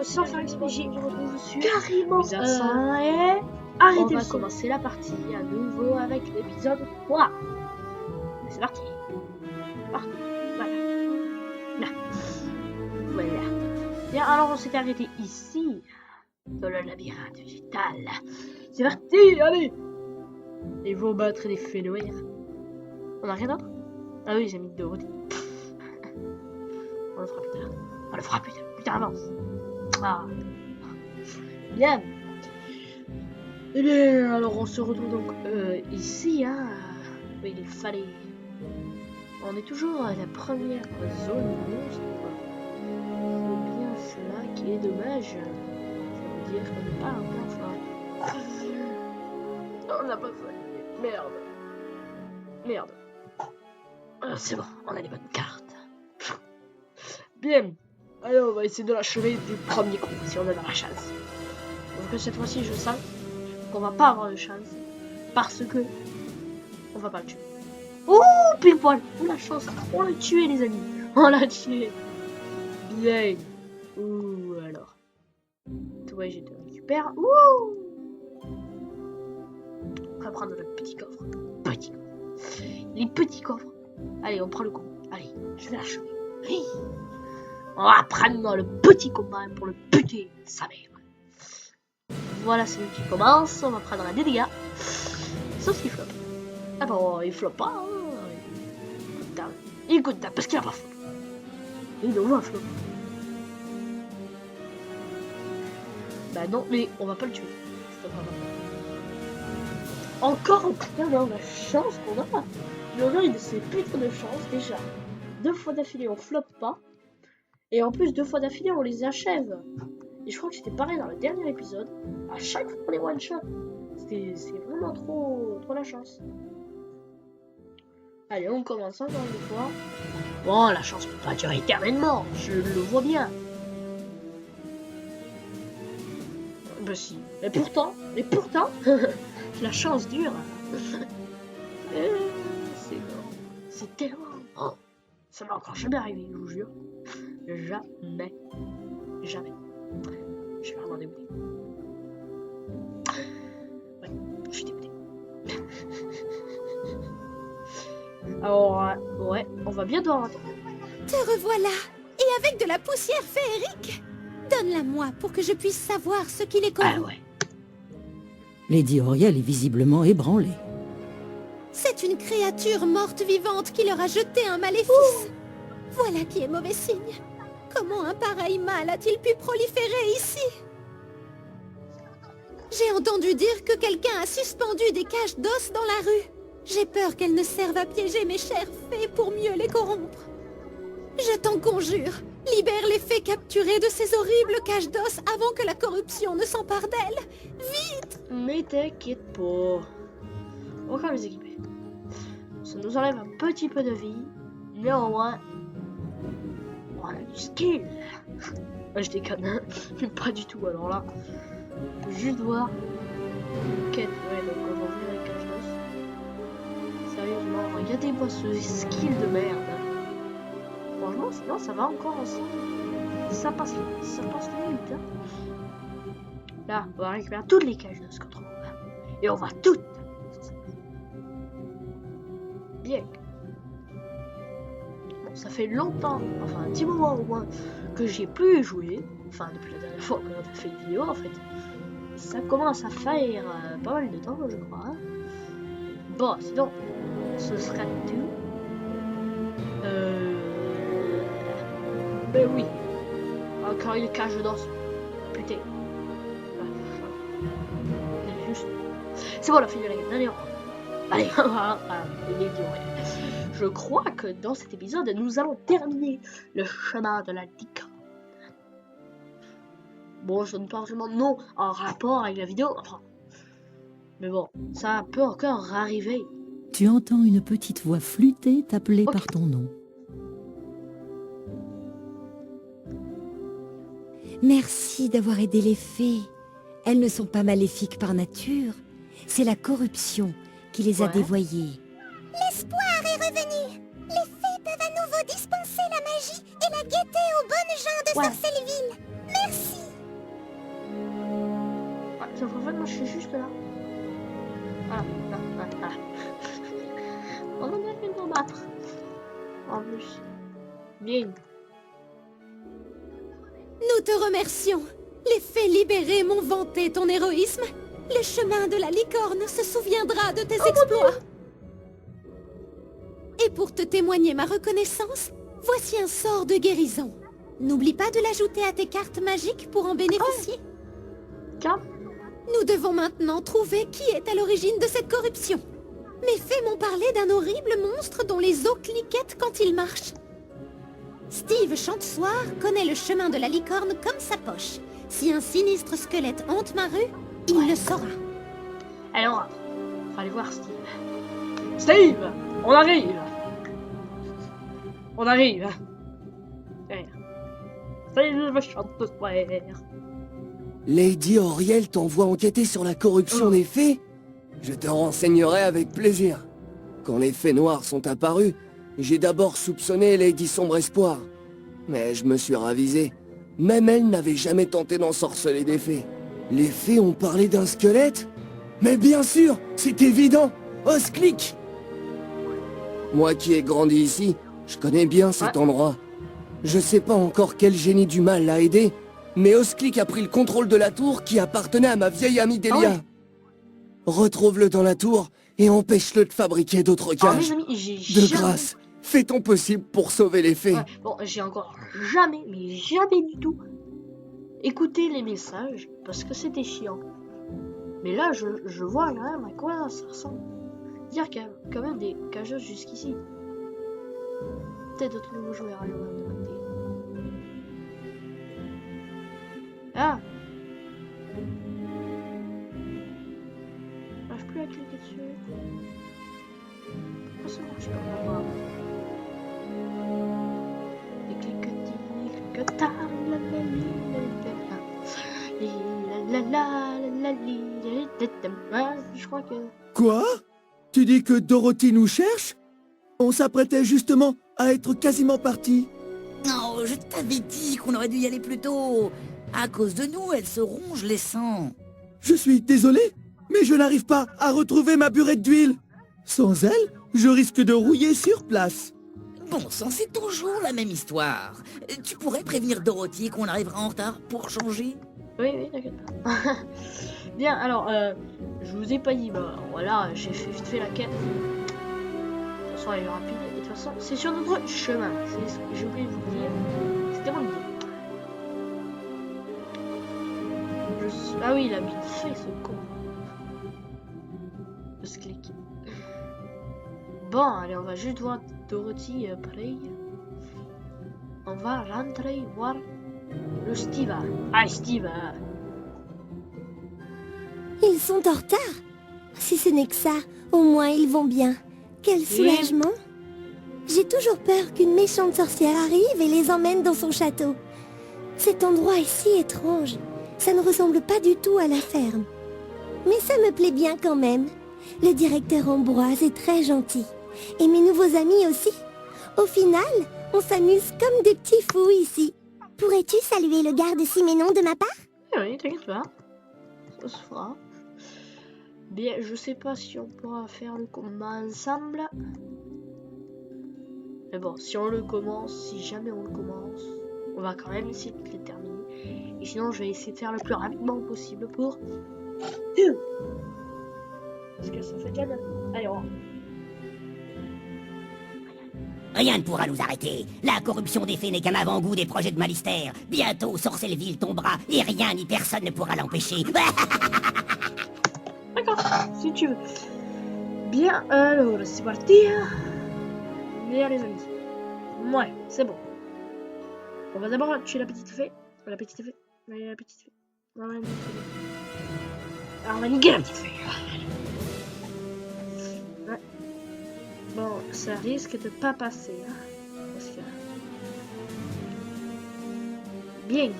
sans faire exprès, je retrouve sur carrément et arrêtez on le va son. commencer la partie à nouveau avec l'épisode 3. C'est parti. Parti. Voilà. Voilà. Bien, alors on s'était arrêté ici, dans le labyrinthe végétal. C'est parti, allez. Il faut battre des fenouillères. On a rien d'autre? Ah oui, j'ai mis de côté. On le fera plus tard. On le fera plus tard avance. Ah. Bien. Eh bien, alors on se retrouve donc ici, hein. Oui, il fallait. On est toujours à la première zone monstre. C'est bien cela qui est dommage. Ça veut dire qu'on n'est pas encore fort. On n'a pas fait. Merde. Merde. C'est bon, on a les bonnes cartes. Bien. Allez, on va essayer de l'achever du premier coup, si on a de la chance. Donc cette fois-ci, je sens qu'on va pas avoir de chance. Parce que on va pas le tuer. Oh, pile poil. On a la chance. On l'a tué, les amis. On l'a tué. Bien. Ouh, alors. Toi, je te récupère. Ouh. On va prendre le petit coffre. Petit coffre. Les petits coffres. Allez, on prend le coup. Allez, je vais l'achever. Oui. On va prendre le petit combat pour le buter, sa mère. Voilà celui qui commence. On va prendre des dégâts. Sauf qu'il floppe. Ah bon, il floppe pas. Hein. Il goûte d'âme parce qu'il a pas flop. Il doit flop. Bah non, mais on va pas le tuer. Encore un putain dans la chance qu'on a. On a une de ces putains de chance déjà. 2 fois d'affilée on floppe pas. Et en plus 2 fois d'affilée on les achève. Et je crois que c'était pareil dans le dernier épisode. À chaque fois on les one shot. C'est vraiment trop la chance. Allez, on commence encore une fois. Bon, la chance peut pas durer éternellement, je le vois bien. Bah si. Et pourtant, la chance dure. C'est mort. C'est tellement... Oh, ça va encore jamais arriver, je vous jure. Jamais. Jamais. Je suis vraiment dégoûté. Ouais, je suis dégoûté. Alors, ouais, on va bien devoir attendre. Te revoilà, et avec de la poussière féerique. Donne-la-moi pour que je puisse savoir ce qu'il est comme. Ah ouais. Lady Auriel est visiblement ébranlée. C'est une créature morte vivante qui leur a jeté un maléfice. Voilà qui est mauvais signe. Comment un pareil mal a-t-il pu proliférer ici? J'ai entendu dire que quelqu'un a suspendu des cages d'os dans la rue. J'ai peur qu'elles ne servent à piéger mes chères fées pour mieux les corrompre. Je t'en conjure, libère les fées capturées de ces horribles cages d'os avant que la corruption ne s'empare d'elles. Vite! Mais t'inquiète pas. On va les équiper. Ça nous enlève un petit peu de vie. Néanmoins, on a du skill. Je déconne, mais pas du tout. Alors là, juste voir. Quête, ouais, donc on va ouvrir les cages d'os. Sérieusement, regardez-moi ce skill de merde. Franchement, sinon ça va encore ensemble. Ça passe vite. Hein. Là, on va récupérer toutes les cages d'os qu'on trouve. Et on va toutes. Bien. Bon, ça fait longtemps, enfin un petit moment au moins, que j'ai plus joué. Enfin, depuis la dernière fois qu'on a fait une vidéo en fait. Ça commence à faire pas mal de temps, je crois. Hein. Bon, sinon, ce sera tout. Ben oui. Encore une cage d'os. Putain. Juste. C'est bon, on a fini la game. Allez, voilà. Je crois que dans cet épisode, nous allons terminer le chemin de la licorne. Bon, je donne pas vraiment de nom en rapport avec la vidéo. Enfin, mais bon, ça peut encore arriver. Tu entends une petite voix flûtée t'appeler par ton nom. Merci d'avoir aidé les fées. Elles ne sont pas maléfiques par nature. C'est la corruption qui les a dévoyées. L'espoir est revenu. Les fées peuvent à nouveau dispenser la magie et la gaieté aux bonnes gens de Sorcelleville. Merci. Ah, sauf qu'en fait, moi, je suis juste là. Voilà, voilà. On en a fait d'en battre. En plus. Bien. Nous te remercions. Les fées libérées m'ont vanté ton héroïsme. Le chemin de la licorne se souviendra de tes exploits. Et pour te témoigner ma reconnaissance, voici un sort de guérison. N'oublie pas de l'ajouter à tes cartes magiques pour en bénéficier. Tiens. Nous devons maintenant trouver qui est à l'origine de cette corruption. Mes fées m'ont parlé d'un horrible monstre dont les os cliquettent quand il marche. Steve Chantesoir connaît le chemin de la licorne comme sa poche. Si un sinistre squelette hante ma rue, il le saura. Allez, on rentre. On va aller voir Steve. Steve, on arrive. On arrive. Steve Chantesoir. Lady Auriel t'envoie enquêter sur la corruption des fées? Je te renseignerai avec plaisir. Quand les fées noires sont apparues, j'ai d'abord soupçonné Lady Sombre Espoir. Mais je me suis ravisé. Même elle n'avait jamais tenté d'ensorceler des fées. Les fées ont parlé d'un squelette? Mais bien sûr, c'est évident! Osclic! Moi qui ai grandi ici, je connais bien cet endroit. Je sais pas encore quel génie du mal l'a aidé, mais Osclic a pris le contrôle de la tour qui appartenait à ma vieille amie Delia. Retrouve-le dans la tour et empêche-le de fabriquer d'autres cages. Mes amis, De grâce, fais ton possible pour sauver les fées. Ouais, bon, j'ai encore jamais, mais jamais du tout, écouté les messages parce que c'était chiant. Mais là, je vois quand même à quoi ça ressemble. Dire qu'il y a quand même des cageuses jusqu'ici. Peut-être d'autres nouveaux joueurs à l'heure de demander. Ah! J'arrive plus à cliquer dessus. Pourquoi ça marche pas? Les cliquetis, je crois que... Quoi? Tu dis que Dorothy nous cherche? On s'apprêtait justement à être quasiment partis. Non, je t'avais dit qu'on aurait dû y aller plus tôt. À cause de nous, elle se ronge les sangs. Je suis désolé, mais je n'arrive pas à retrouver ma burette d'huile. Sans elle, je risque de rouiller sur place. Bon sang, c'est toujours la même histoire. Tu pourrais prévenir Dorothy qu'on arrivera en retard pour changer? Oui, t'inquiète pas. Bien, alors, je vous ai pas dit, bah voilà, j'ai vite fait la quête. De toute façon, elle est rapide, et de toute façon, c'est sur notre chemin. C'est ce que j'ai oublié de vous dire. C'était mon idée. Ah oui, il a bien fait ce con. De ce clic. Bon, allez, on va juste voir Dorothy play. On va rentrer voir le Steve. Ah, Steve. Ils sont en retard. Si ce n'est que ça, au moins ils vont bien. Quel soulagement. J'ai toujours peur qu'une méchante sorcière arrive et les emmène dans son château. Cet endroit est si étrange. Ça ne ressemble pas du tout à la ferme. Mais ça me plaît bien quand même. Le directeur Ambroise est très gentil. Et mes nouveaux amis aussi. Au final, on s'amuse comme des petits fous ici. Pourrais-tu saluer le garde Siménon de ma part? Oui, t'inquiète pas. Ça se fera. Bien, je sais pas si on pourra faire le combat ensemble. Mais bon, si on le commence, si jamais on le commence, on va quand même essayer de le terminer. Et sinon, je vais essayer de faire le plus rapidement possible pour... Parce que ça fait déjà bien. Allez, on va. Rien ne pourra nous arrêter. La corruption des fées n'est qu'un avant-goût des projets de Malister. Bientôt, Sorcelleville tombera et rien ni personne ne pourra l'empêcher. D'accord, si tu veux. Bien, alors, c'est parti. Bien, les amis. Ouais, c'est bon. On va d'abord tuer la petite fée. La petite fée. La petite fée. Alors, on va niquer la petite fée. Ouais. Bon, ça risque de pas passer. Hein, parce que... Bien.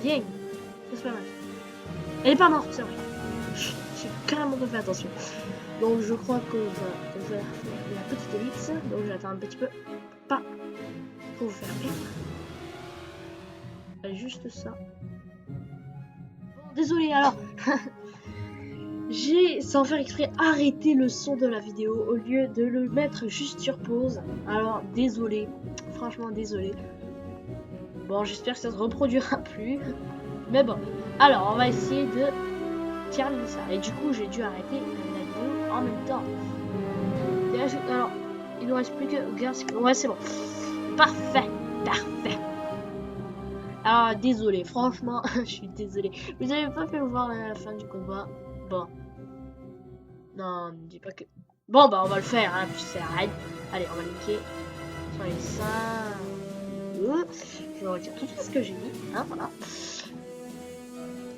Bien. C'est pas mal. Elle est pas morte, c'est vrai. J'ai carrément fait attention. Donc je crois qu'on va faire la petite ellipse. Donc j'attends un petit peu. Pas pour vous faire perdre. Juste ça. désolé, alors. J'ai, sans faire exprès, arrêté le son de la vidéo au lieu de le mettre juste sur pause. Alors, désolé. Franchement, désolé. Bon, j'espère que ça se reproduira plus. Mais bon. Alors, on va essayer de terminer ça. Et du coup, j'ai dû arrêter la vidéo en même temps. Alors, il ne reste plus que... Ouais, c'est bon. Parfait. Parfait. Alors, désolé. Franchement, je suis désolé. Vous n'avez pas pu le voir à la fin du combat. Bon. Non, ne dis pas que... Bon, bah, on va le faire, hein, puis c'est arrête. Allez, on va niquer sur les seins. Je retire tout ce que j'ai dit, hein, voilà.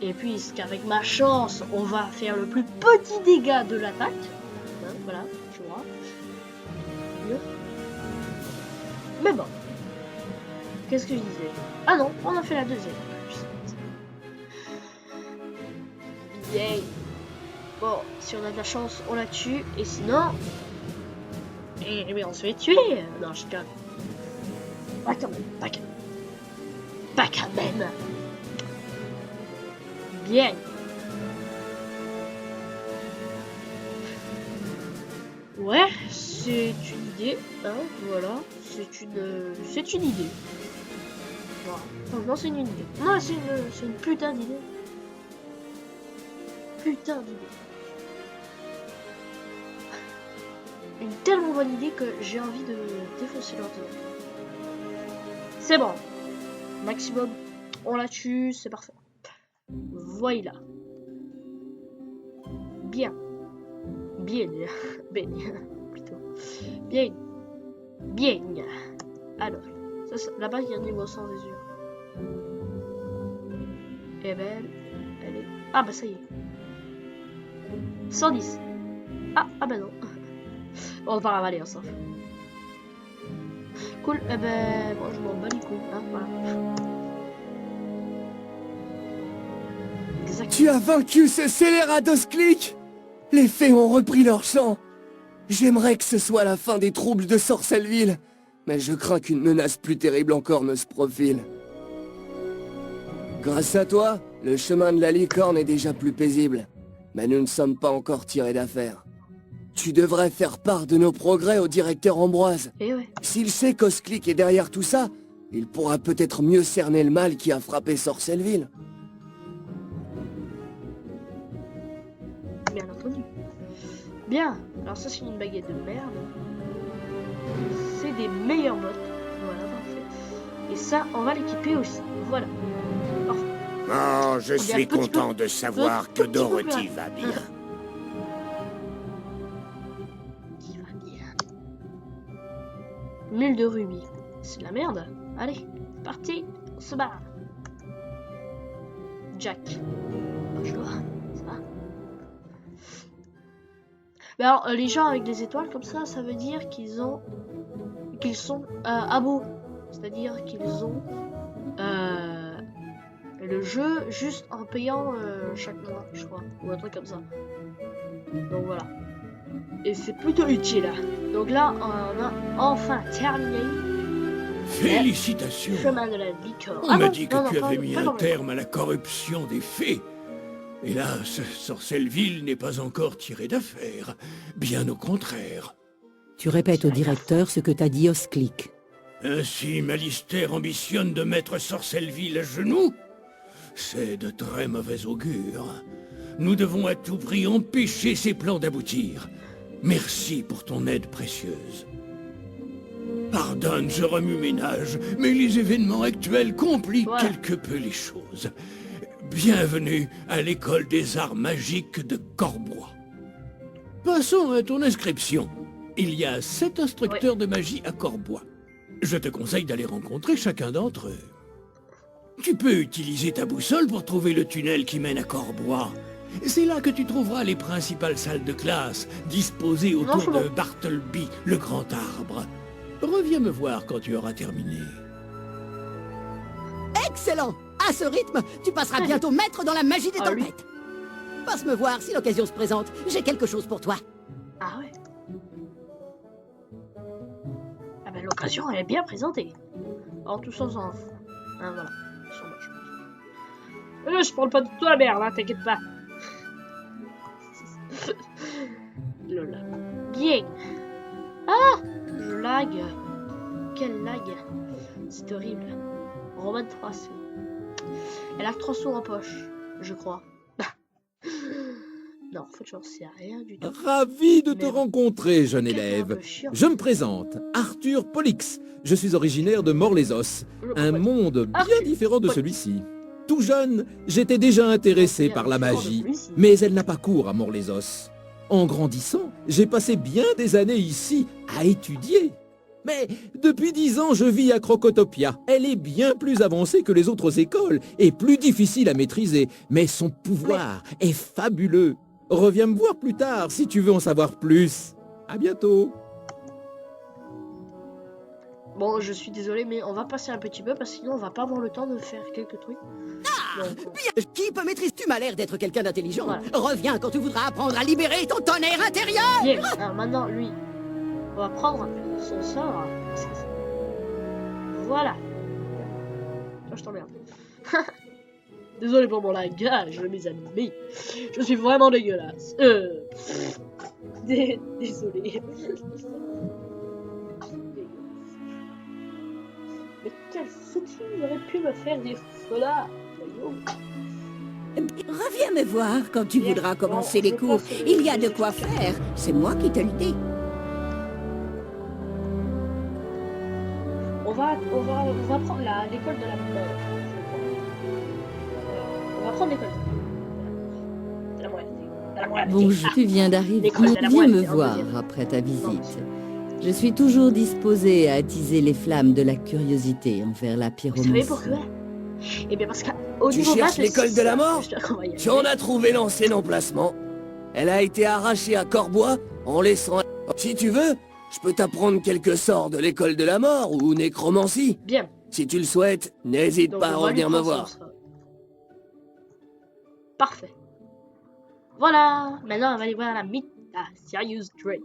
Et puisqu'avec ma chance, on va faire le plus petit dégât de l'attaque. Hein, voilà, tu vois. Mais bon. Qu'est-ce que je disais? Ah non, on a fait la deuxième. Yay. Bon, si on a de la chance, on la tue. Et sinon... Eh bien, on se fait tuer. Non, je calme. Pas quand même, pas quand même. Pas quand même. Bien. Ouais, c'est une idée, hein, voilà. C'est une idée. Voilà. Franchement, c'est une idée. Non, c'est une putain d'idée. Putain d'idée. Une tellement bonne idée que j'ai envie de défoncer l'ordinateur. C'est bon. Maximum, on la tue, c'est parfait. Voilà. Bien. Bien. Bien. Plutôt. Bien. Bien. Alors. Là-bas, il y a un niveau sans des yeux. Et ben, elle est... Ah bah ça y est. 110. Ah bah non. Bon, on va ravaler ensemble. Cool. Eh ben, moi je m'en bats les couilles. Hein, voilà. Tu as vaincu ce scélérat d'Osclick. Les fées ont repris leur chant. J'aimerais que ce soit la fin des troubles de Sorcelleville, mais je crains qu'une menace plus terrible encore ne se profile. Grâce à toi, le chemin de la licorne est déjà plus paisible, mais nous ne sommes pas encore tirés d'affaire. Tu devrais faire part de nos progrès au directeur Ambroise. Et ouais. S'il sait qu'Osclick est derrière tout ça, il pourra peut-être mieux cerner le mal qui a frappé Sorcelleville. Bien entendu. Bien. Alors ça, c'est une baguette de merde. C'est des meilleurs bottes. Voilà, parfait. Et ça, on va l'équiper aussi. Voilà. Parfait. Oh, je On suis dirait content de savoir que Dorothy va bien. Qui va bien. 1000 de rubis. C'est de la merde. Allez, c'est parti. On se barre. Jack. Bonjour. Ça va? Mais alors, les gens avec des étoiles comme ça veut dire qu'ils sont abos. C'est-à-dire qu'ils ont le jeu juste en payant chaque mois, je crois, ou un truc comme ça. Donc voilà. Et c'est plutôt utile. Donc là, on a enfin terminé. Félicitations. Chemin de la licorne. On m'a dit que tu avais mis un terme à la corruption des fées. Hélas, Sorcelleville n'est pas encore tiré d'affaire. Bien au contraire. Tu répètes au directeur ce que t'a dit Osclick. Ainsi, Malister ambitionne de mettre Sorcelleville à genoux? C'est de très mauvais augure. Nous devons à tout prix empêcher ses plans d'aboutir. Merci pour ton aide précieuse. Pardonne, je remue-ménage, mais les événements actuels compliquent quelque peu les choses. Bienvenue à l'école des arts magiques de Corbois. Passons à ton inscription. Il y a 7 instructeurs de magie à Corbois. Je te conseille d'aller rencontrer chacun d'entre eux. Tu peux utiliser ta boussole pour trouver le tunnel qui mène à Corbois. C'est là que tu trouveras les principales salles de classe, disposées autour de Bartleby, le grand arbre. Reviens me voir quand tu auras terminé. Excellent! À ce rythme, tu passeras bientôt maître dans la magie des tempêtes. Passe me voir si l'occasion se présente. J'ai quelque chose pour toi. Ah ouais. Ah ben l'occasion elle est bien présentée. Alors tout ça on s'en fout. Hein, voilà. Je parle pas de toi, merde, hein, t'inquiète pas. Lola. Bien. Ah, je lag. Quel lag. C'est horrible. Roman 3 sous. Elle a 3 sous en poche, je crois. Non, en fait, j'en sais rien du tout. Ravi de te Mais rencontrer, jeune quelqu'un un élève. peu chiant. Je me présente, Arthur Pollux. Je suis originaire de Mort-les-Os, un monde bien Arthur différent de Pollux. celui-ci. Tout jeune, j'étais déjà intéressé par la magie, mais elle n'a pas cours à Mort-les-Os. En grandissant, j'ai passé bien des années ici à étudier. Mais depuis 10 ans, je vis à Crocotopia. Elle est bien plus avancée que les autres écoles et plus difficile à maîtriser. Mais son pouvoir est fabuleux. Reviens me voir plus tard si tu veux en savoir plus. À bientôt. Bon, je suis désolé, mais on va passer un petit peu parce que sinon on va pas avoir le temps de faire quelques trucs. Donc, Qui peut maîtriser? Tu m'as l'air d'être quelqu'un d'intelligent. Voilà. Reviens quand tu voudras apprendre à libérer ton tonnerre intérieur. bien. Alors maintenant, lui, on va prendre son sort. Voilà. Toi, je t'emmerde. Désolé pour mon langage, mes amis. Je suis vraiment dégueulasse. Désolé. Mais quel soutien aurait pu me faire dire cela? Reviens me voir quand tu Bien. voudras commencer Bon, les je cours. pense que Il y a je de vais quoi faire. faire. C'est moi qui te le dis. On va prendre l'école de la mort. On va prendre l'école de la moitié. De la moitié. Bonjour, tu viens d'arriver. L'école de la Viens me moitié, en voir deuxième. après ta Non, visite. Je suis toujours disposée à attiser les flammes de la curiosité envers la Vous pyromancie. savez pourquoi? Eh bien parce qu'au Tu niveau cherches maths, l'école de la mort? je dois qu'on va y Tu en arriver. as trouvé l'ancien emplacement. Elle a été arrachée à Corbois en laissant... Si tu veux, je peux t'apprendre quelques sorts de l'école de la mort ou nécromancie. Bien. Si tu le souhaites, n'hésite Donc, pas à on va lui revenir me prendre voir. son sort. Parfait. Voilà. Maintenant, on va aller voir la mythe à Sirius Drake.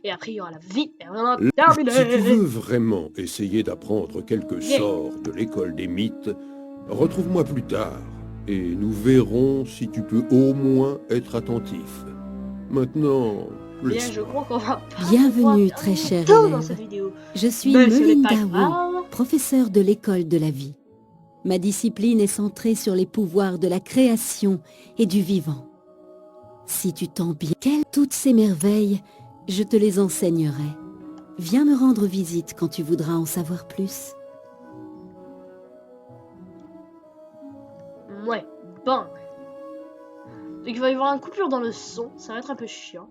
Et après, il y aura la vie. Et on a terminé. Si tu veux vraiment essayer d'apprendre quelques Yeah. sorts de l'école des mythes, retrouve-moi plus tard, et nous verrons si tu peux au moins être attentif. Maintenant, Bien, laisse-moi. je crois qu'on va pas Bienvenue, pouvoir très faire cher tout dans élève. cette vidéo. Je suis Mais ce n'est Melinda pas Wu, grave. professeure de l'école de la vie. Ma discipline est centrée sur les pouvoirs de la création et du vivant. Si tu t'en bien, toutes ces merveilles, je te les enseignerai. Viens me rendre visite quand tu voudras en savoir plus. Ouais, bon. Donc il va y avoir une coupure dans le son, ça va être un peu chiant.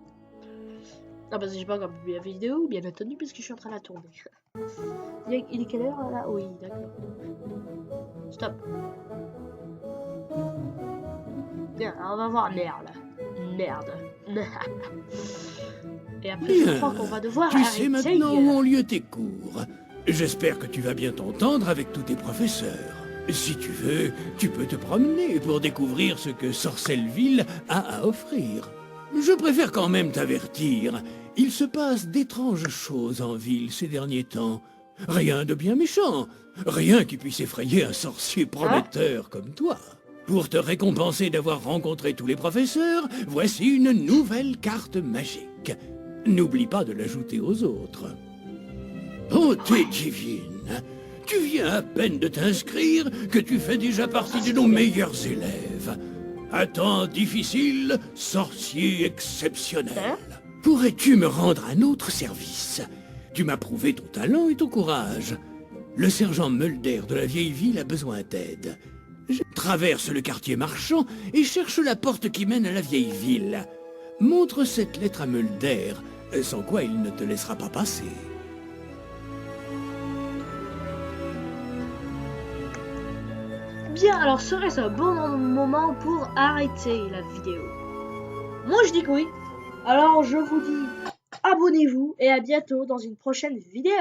Ah parce que j'ai pas encore publié la vidéo, bien entendu, parce que je suis en train de la tourner. Il est quelle heure là? Oui, d'accord. Stop. Bien, alors on va voir merde. Merde. Et après je Bien. crois qu'on va devoir Tu sais arrêter. maintenant où ont lieu tes cours. J'espère que tu vas bien t'entendre avec tous tes professeurs. Si tu veux, tu peux te promener pour découvrir ce que Sorcelleville a à offrir. Je préfère quand même t'avertir. Il se passe d'étranges choses en ville ces derniers temps. Rien de bien méchant. Rien qui puisse effrayer un sorcier prometteur comme toi. Pour te récompenser d'avoir rencontré tous les professeurs, voici une nouvelle carte magique. N'oublie pas de l'ajouter aux autres. Oh, t'es divine. Tu viens à peine de t'inscrire que tu fais déjà partie de nos meilleurs élèves. Un temps difficile, sorcier exceptionnel. Pourrais-tu me rendre un autre service? Tu m'as prouvé ton talent et ton courage. Le sergent Mulder de la vieille ville a besoin d'aide. Je traverse le quartier marchand et cherche la porte qui mène à la vieille ville. Montre cette lettre à Mulder, sans quoi il ne te laissera pas passer. Bien, alors serait-ce un bon moment pour arrêter la vidéo? Moi je dis que oui. Alors je vous dis abonnez-vous et à bientôt dans une prochaine vidéo.